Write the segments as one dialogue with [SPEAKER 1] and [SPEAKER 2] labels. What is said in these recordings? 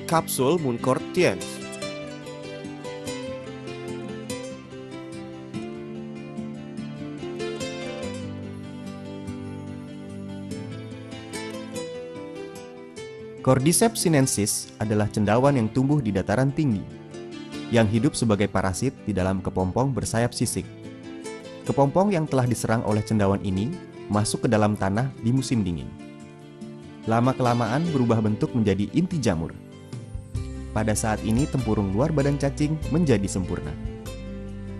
[SPEAKER 1] Kapsul Muncort Tiens. Cordyceps sinensis adalah cendawan yang tumbuh di dataran tinggi, yang hidup sebagai parasit di dalam kepompong bersayap sisik. Kepompong yang telah diserang oleh cendawan ini masuk ke dalam tanah di musim dingin. Lama-kelamaan berubah bentuk menjadi inti jamur. Pada saat ini tempurung luar badan cacing menjadi sempurna.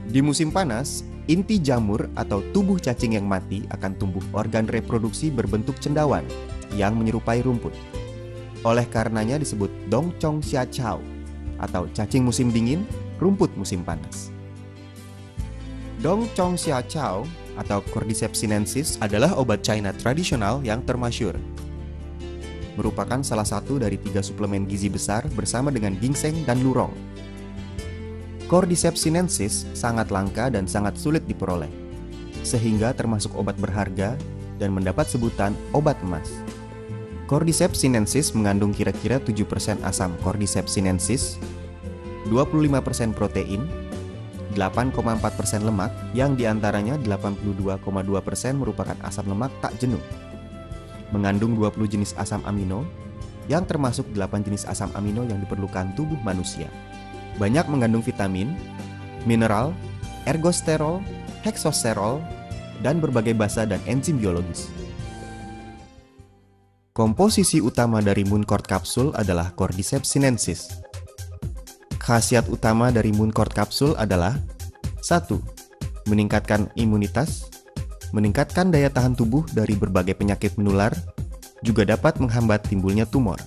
[SPEAKER 1] Di musim panas, inti jamur atau tubuh cacing yang mati akan tumbuh organ reproduksi berbentuk cendawan yang menyerupai rumput. Oleh karenanya disebut dongchong xiachao atau cacing musim dingin, rumput musim panas. Dongchong xiachao atau Cordyceps sinensis adalah obat China tradisional yang termasyur. Merupakan salah satu dari 3 suplemen gizi besar bersama dengan ginseng dan lurong. Cordyceps sinensis sangat langka dan sangat sulit diperoleh, sehingga termasuk obat berharga dan mendapat sebutan obat emas. Cordyceps sinensis mengandung kira-kira 7% asam Cordyceps sinensis, 25% protein, 8,4% lemak, yang diantaranya 82,2% merupakan asam lemak tak jenuh. Mengandung 20 jenis asam amino, yang termasuk 8 jenis asam amino yang diperlukan tubuh manusia. Banyak mengandung vitamin, mineral, ergosterol, heksosterol, dan berbagai basa dan enzim biologis. Komposisi utama dari Muncort kapsul adalah Cordyceps sinensis. Khasiat utama dari Muncort kapsul adalah 1. Meningkatkan imunitas, meningkatkan daya tahan tubuh dari berbagai penyakit menular, juga dapat menghambat timbulnya tumor.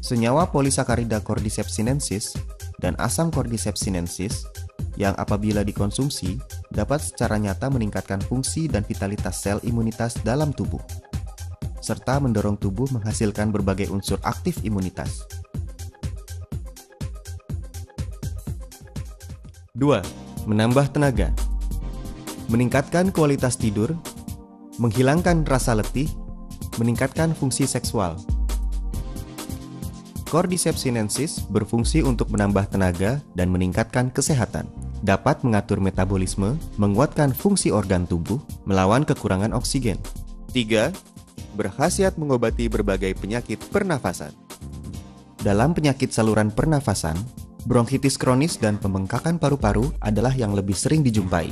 [SPEAKER 1] Senyawa polisakarida Cordyceps sinensis dan asam Cordyceps sinensis yang apabila dikonsumsi dapat secara nyata meningkatkan fungsi dan vitalitas sel imunitas dalam tubuh, serta mendorong tubuh menghasilkan berbagai unsur aktif imunitas. 2. Menambah tenaga, meningkatkan kualitas tidur, menghilangkan rasa letih, meningkatkan fungsi seksual. Cordyceps sinensis berfungsi untuk menambah tenaga dan meningkatkan kesehatan. Dapat mengatur metabolisme, menguatkan fungsi organ tubuh, melawan kekurangan oksigen. 3. Berkhasiat mengobati berbagai penyakit pernafasan. Dalam penyakit saluran pernafasan, bronkitis kronis dan pembengkakan paru-paru adalah yang lebih sering dijumpai.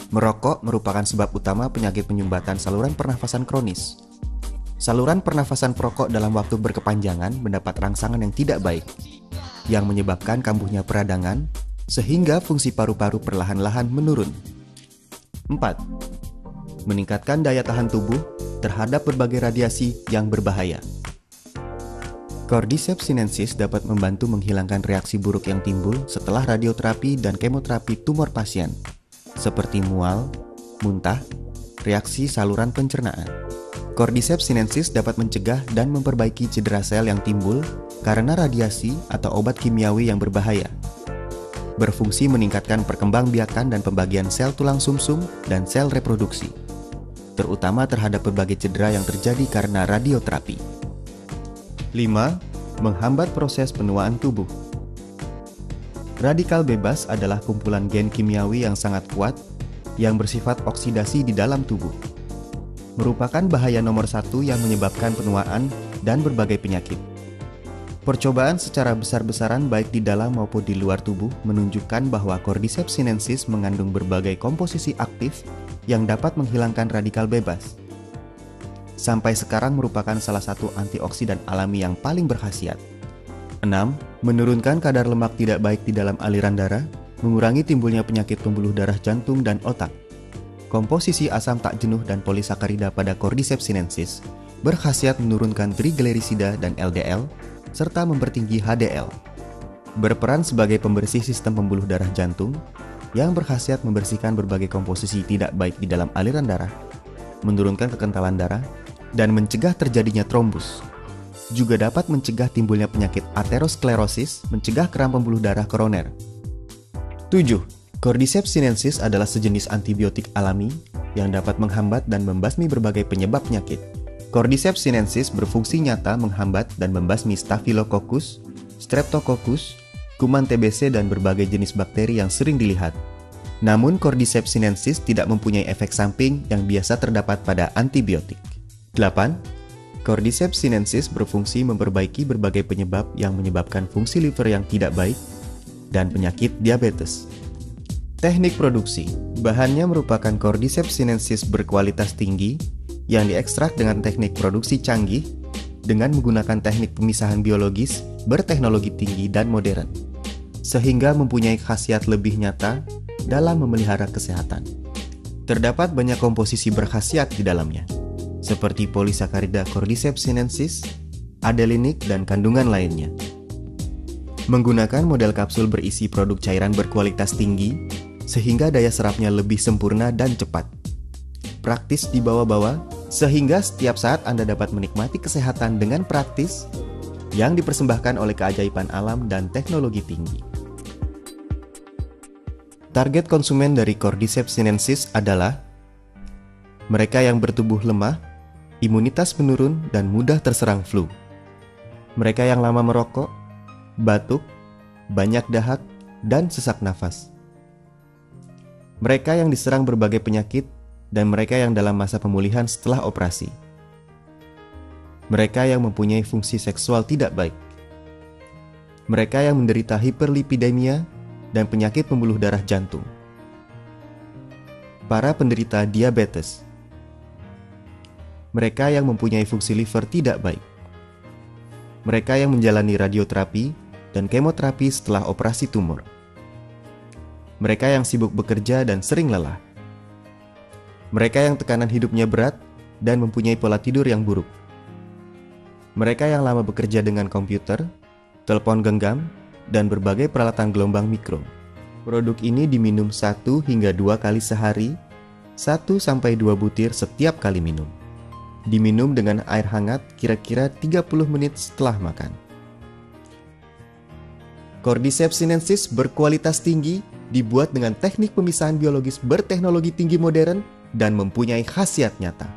[SPEAKER 1] Merokok merupakan sebab utama penyakit penyumbatan saluran pernafasan kronis. Saluran pernafasan perokok dalam waktu berkepanjangan mendapat rangsangan yang tidak baik, yang menyebabkan kambuhnya peradangan, sehingga fungsi paru-paru perlahan-lahan menurun. 4. Meningkatkan daya tahan tubuh terhadap berbagai radiasi yang berbahaya. Cordyceps sinensis dapat membantu menghilangkan reaksi buruk yang timbul setelah radioterapi dan kemoterapi tumor pasien, seperti mual, muntah, reaksi saluran pencernaan. Cordyceps sinensis dapat mencegah dan memperbaiki cedera sel yang timbul karena radiasi atau obat kimiawi yang berbahaya. Berfungsi meningkatkan perkembangbiakan dan pembagian sel tulang sumsum dan sel reproduksi, terutama terhadap berbagai cedera yang terjadi karena radioterapi. 5. Menghambat proses penuaan tubuh. Radikal bebas adalah kumpulan gen kimiawi yang sangat kuat yang bersifat oksidasi di dalam tubuh. Merupakan bahaya nomor 1 yang menyebabkan penuaan dan berbagai penyakit. Percobaan secara besar-besaran baik di dalam maupun di luar tubuh menunjukkan bahwa Cordyceps sinensis mengandung berbagai komposisi aktif yang dapat menghilangkan radikal bebas. Sampai sekarang merupakan salah satu antioksidan alami yang paling berkhasiat. 6. Menurunkan kadar lemak tidak baik di dalam aliran darah, mengurangi timbulnya penyakit pembuluh darah jantung dan otak. Komposisi asam tak jenuh dan polisakarida pada Cordyceps sinensis berkhasiat menurunkan triglycerida dan LDL, serta mempertinggi HDL. Berperan sebagai pembersih sistem pembuluh darah jantung yang berkhasiat membersihkan berbagai komposisi tidak baik di dalam aliran darah, menurunkan kekentalan darah, dan mencegah terjadinya trombus. Juga dapat mencegah timbulnya penyakit aterosklerosis, mencegah keram pembuluh darah koroner. 7. Cordyceps sinensis adalah sejenis antibiotik alami yang dapat menghambat dan membasmi berbagai penyebab penyakit. Cordyceps sinensis berfungsi nyata menghambat dan membasmi Staphylococcus, Streptococcus, kuman TBC dan berbagai jenis bakteri yang sering dilihat. Namun Cordyceps sinensis tidak mempunyai efek samping yang biasa terdapat pada antibiotik. 8. Cordyceps sinensis berfungsi memperbaiki berbagai penyebab yang menyebabkan fungsi liver yang tidak baik dan penyakit diabetes. Teknik produksi. Bahannya merupakan Cordyceps sinensis berkualitas tinggi yang diekstrak dengan teknik produksi canggih dengan menggunakan teknik pemisahan biologis berteknologi tinggi dan modern, sehingga mempunyai khasiat lebih nyata dalam memelihara kesehatan. Terdapat banyak komposisi berkhasiat di dalamnya, seperti polisakarida Cordyceps sinensis, adelinik, dan kandungan lainnya. Menggunakan model kapsul berisi produk cairan berkualitas tinggi, sehingga daya serapnya lebih sempurna dan cepat. Praktis dibawa-bawa, sehingga setiap saat Anda dapat menikmati kesehatan dengan praktis yang dipersembahkan oleh keajaiban alam dan teknologi tinggi. Target konsumen dari Cordyceps sinensis adalah mereka yang bertubuh lemah, imunitas menurun, dan mudah terserang flu. Mereka yang lama merokok, batuk, banyak dahak, dan sesak nafas. Mereka yang diserang berbagai penyakit, dan mereka yang dalam masa pemulihan setelah operasi. Mereka yang mempunyai fungsi seksual tidak baik. Mereka yang menderita hiperlipidemia dan penyakit pembuluh darah jantung. Para penderita diabetes. Mereka yang mempunyai fungsi liver tidak baik. Mereka yang menjalani radioterapi dan kemoterapi setelah operasi tumor. Mereka yang sibuk bekerja dan sering lelah. Mereka yang tekanan hidupnya berat dan mempunyai pola tidur yang buruk. Mereka yang lama bekerja dengan komputer, telepon genggam, dan berbagai peralatan gelombang mikro. Produk ini diminum 1 hingga 2 kali sehari, 1 sampai 2 butir setiap kali minum. Diminum dengan air hangat kira-kira 30 menit setelah makan. Cordyceps sinensis berkualitas tinggi, dibuat dengan teknik pemisahan biologis berteknologi tinggi modern, dan mempunyai khasiat nyata.